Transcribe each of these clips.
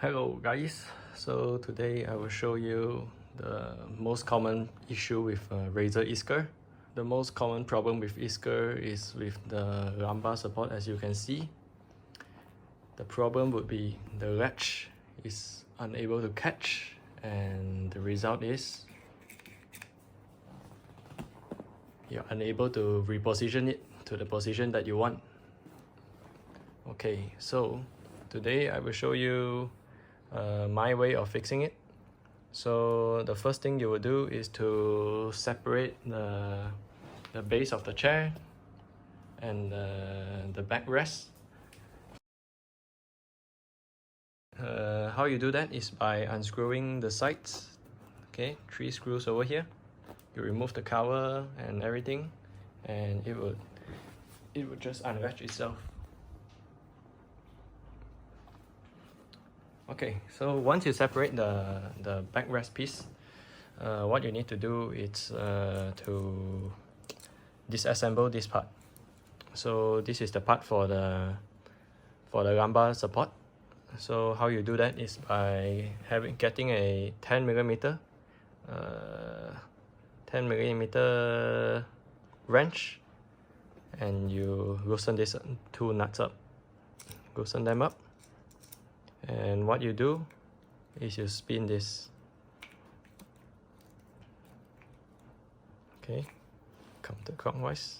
Hello guys, so today I will show you the most common issue with Razer Iskur. The most common problem with Iskur is with the lumbar support. As you can see, the problem would be the latch is unable to catch, and the result is you're unable to reposition it to the position that you want. Okay, so today I will show you my way of fixing it. So the first thing you will do is to separate the base of the chair and the backrest. How you do that is by unscrewing the sides. Okay, 3 screws over here. You remove the cover and everything, and it would just unlatch itself. Okay, so once you separate the backrest piece, what you need to do is to disassemble this part. So this is the part for the lumbar support. So how you do that is by getting a 10mm wrench, and you loosen these 2 nuts up, loosen them up. And what you do is you spin this. Okay, counterclockwise.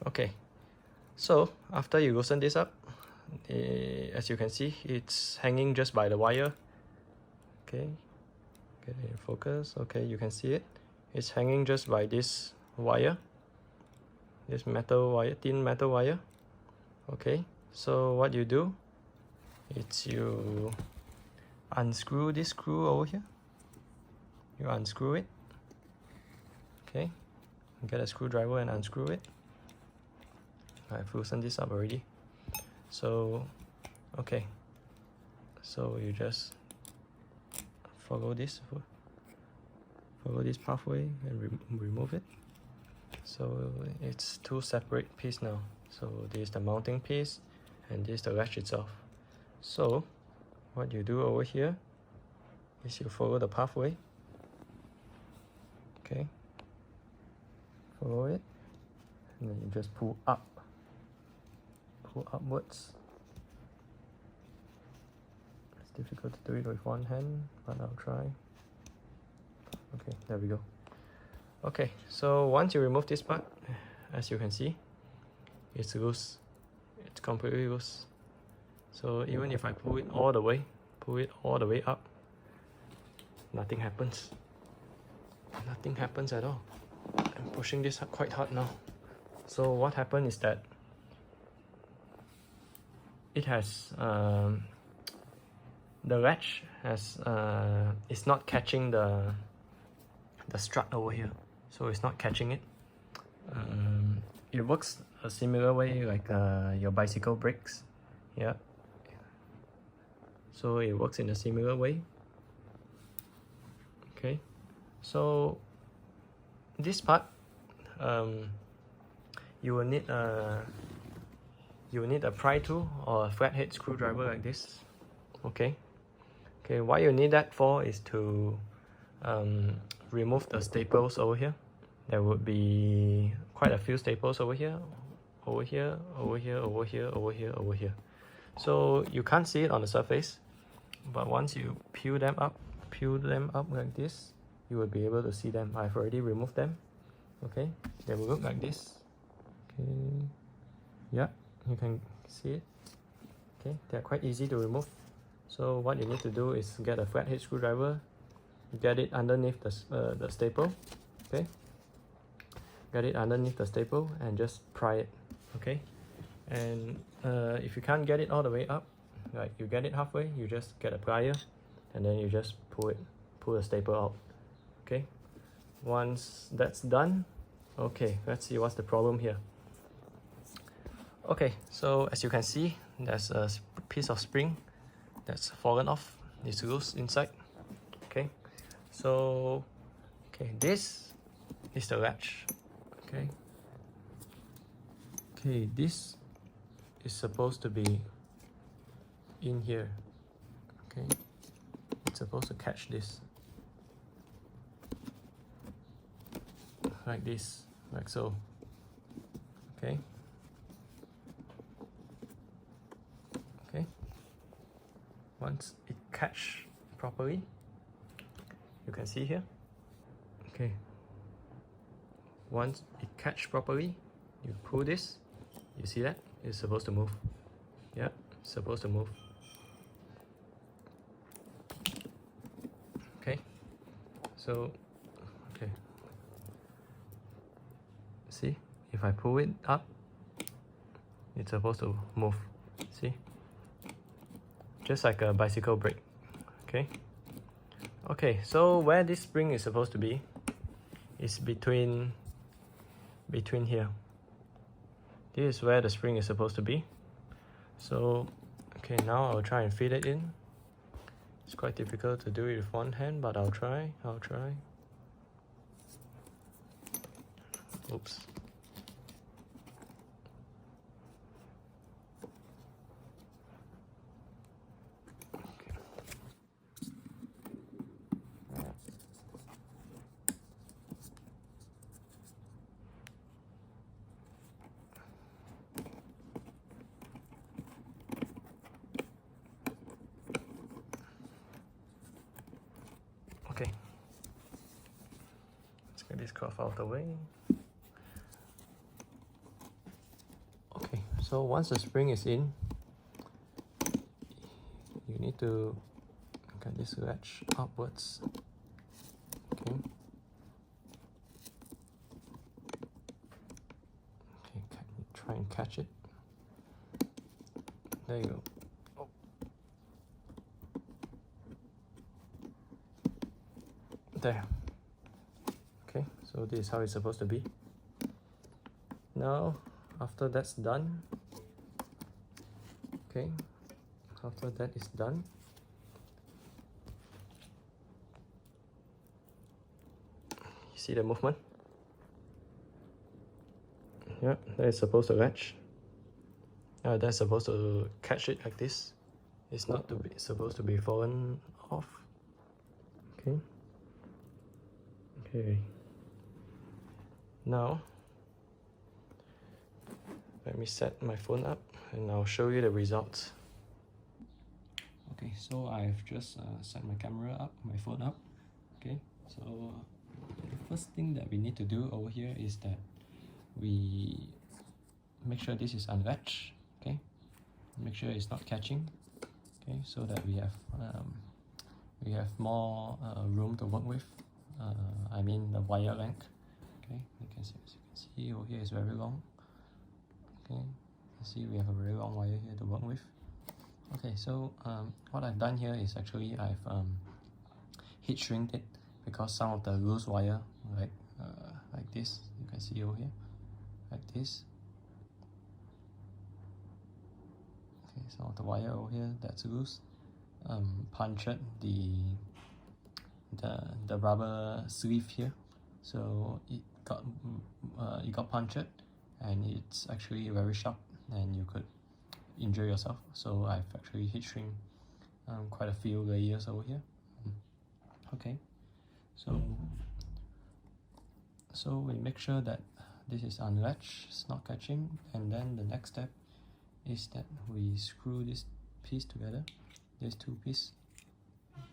Okay, so after you loosen this up, as you can see, it's hanging just by the wire. Okay, get it in focus. Okay, you can see it. It's hanging just by this wire, this metal wire, thin metal wire. Okay, so what you do is you unscrew this screw over here. You unscrew it. Okay, get a screwdriver and unscrew it. I've loosened this up already. So okay, so you just follow this pathway and remove it. So it's 2 separate pieces now. So this is the mounting piece, and this is the latch itself. So what you do over here is you follow the pathway. Okay, follow it, and then you just pull upwards. It's difficult to do it with one hand, but I'll try. Okay, there we go. Okay, so once you remove this part, as you can see, it's loose. It's completely loose. So even if I pull it all the way up, nothing happens. Nothing happens at all. I'm pushing this quite hard now. So what happened is that it has the latch has it's not catching the strut over here, so it's not catching it. It works a similar way like your bicycle brakes. Yeah, so it works in a similar way. Okay, so this part you will need a pry tool or a flathead screwdriver like this. Okay, what you need that for is to remove the staples over here. There would be quite a few staples over here. So you can't see it on the surface, but once you peel them up like this, you will be able to see them. I've already removed them. Okay, they will look like this. Okay, yeah, you can see it. Okay, they're quite easy to remove. So what you need to do is get a flathead screwdriver, get it underneath the staple. Okay, get it underneath the staple and just pry it. Okay, and if you can't get it all the way up, like you get it halfway, you just get a plier and then you just pull the staple out. Okay, once that's done, okay, let's see what's the problem here. Okay, so as you can see, there's a piece of spring that's fallen off. It's loose inside. Okay, so this is the latch. Okay, this is supposed to be in here. Okay, it's supposed to catch this like this, like so. Okay. Okay. Once it catch properly, you can see here. Okay. Once it catch properly, you pull this. You see that? It's supposed to move. Yeah, it's supposed to move. Okay. So, okay. See, if I pull it up, it's supposed to move. See? Just like a bicycle brake. Okay. Okay, so where this spring is supposed to be is between here. This is where the spring is supposed to be. So, okay, now I'll try and fit it in. It's quite difficult to do it with one hand, but I'll try. Oops. Okay, let's get this cuff out of the way. Okay, so once the spring is in, you need to get this latch upwards. Okay. Okay, try and catch it. There you go. There. Okay, so this is how it's supposed to be. Now, after that's done, okay, after that is done, you see the movement? Yeah, that is supposed to latch. That's supposed to catch it like this. It's not supposed to be fallen off. Okay. Okay, now let me set my phone up and I'll show you the results. Okay, so I've just set my camera up, my phone up. Okay, so the first thing that we need to do over here is that we make sure this is unlatched. Okay, make sure it's not catching. Okay, so that we have more room to work with. I mean the wire length. Okay, you can see over here is very long. Okay, you see we have a very long wire here to work with. Okay, so what I've done here is actually I've heat shrinked it because some of the loose wire, like this, you can see over here, like this. Okay, some of the wire over here that's loose, punctured the rubber sleeve here, so it got punctured and it's actually very sharp and you could injure yourself. So I've actually heat shrink quite a few layers over here. Okay, so we make sure that this is unlatched, it's not catching, and then the next step is that we screw this piece together. These two pieces,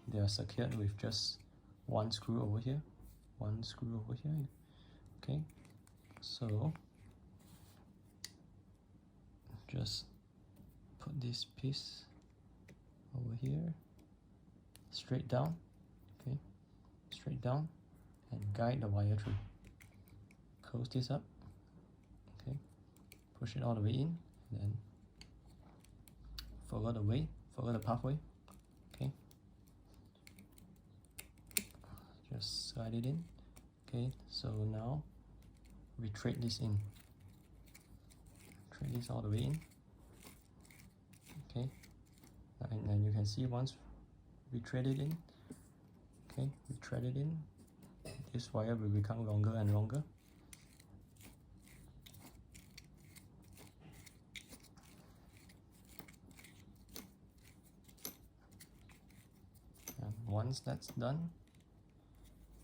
they are secured with just one screw over here, one screw over here. Okay, so just put this piece over here, straight down. Okay, straight down, and guide the wire through. Close this up. Okay, push it all the way in, then follow the pathway. Okay, just slide it in. Okay, so now we thread this in. Thread this all the way in. Okay, and then you can see once we thread it in, okay, we thread it in, this wire will become longer and longer. once that's done,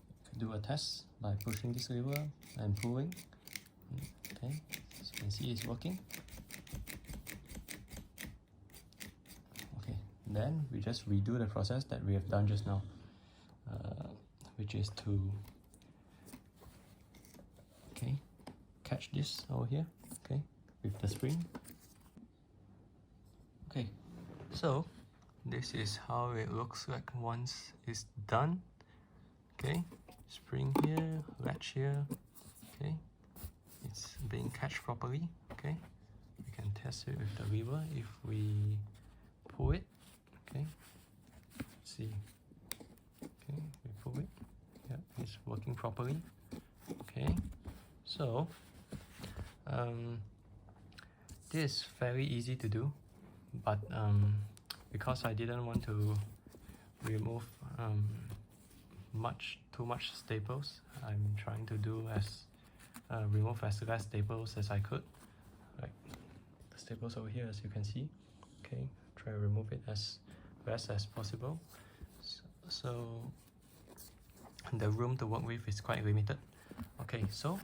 you can do a test by pushing this lever and pulling. Okay, so you can see it's working. Okay, then we just redo the process that we have done just now, which is to catch this over here, with the spring. Okay, so this is how it looks like once it's done. Okay, spring here, latch here. Okay, it's being catched properly. Okay, we can test it with the lever if we pull it. Okay, let's see. Okay, we pull it. Yeah, it's working properly. Okay, so this is very easy to do, but because I didn't want to remove too much staples, I'm trying to do remove as less staples as I could, like the staples over here, as you can see. Okay, try to remove it as less as possible. So the room to work with is quite limited. Okay, so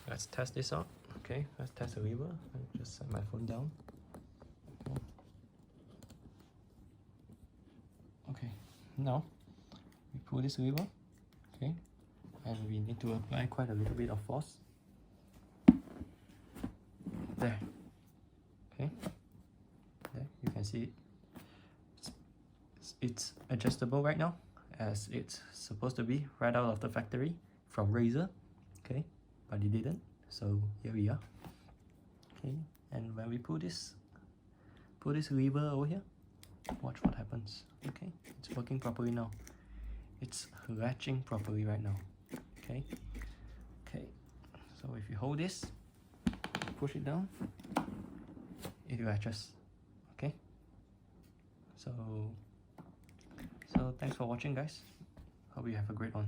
let's test this out. Okay, let's test the lever. I'll just set my phone down. Okay, now we pull this lever. Okay, and we need to apply quite a little bit of force. There. Okay, there you can see it's adjustable right now, as it's supposed to be right out of the factory from Razer. Okay, but it didn't, so here we are. Okay, and when we pull this lever over here, watch what happens. Okay, it's working properly now. It's latching properly right now. Okay, so if you hold this, push it down, it latches. Okay, so thanks for watching, guys. Hope you have a great one.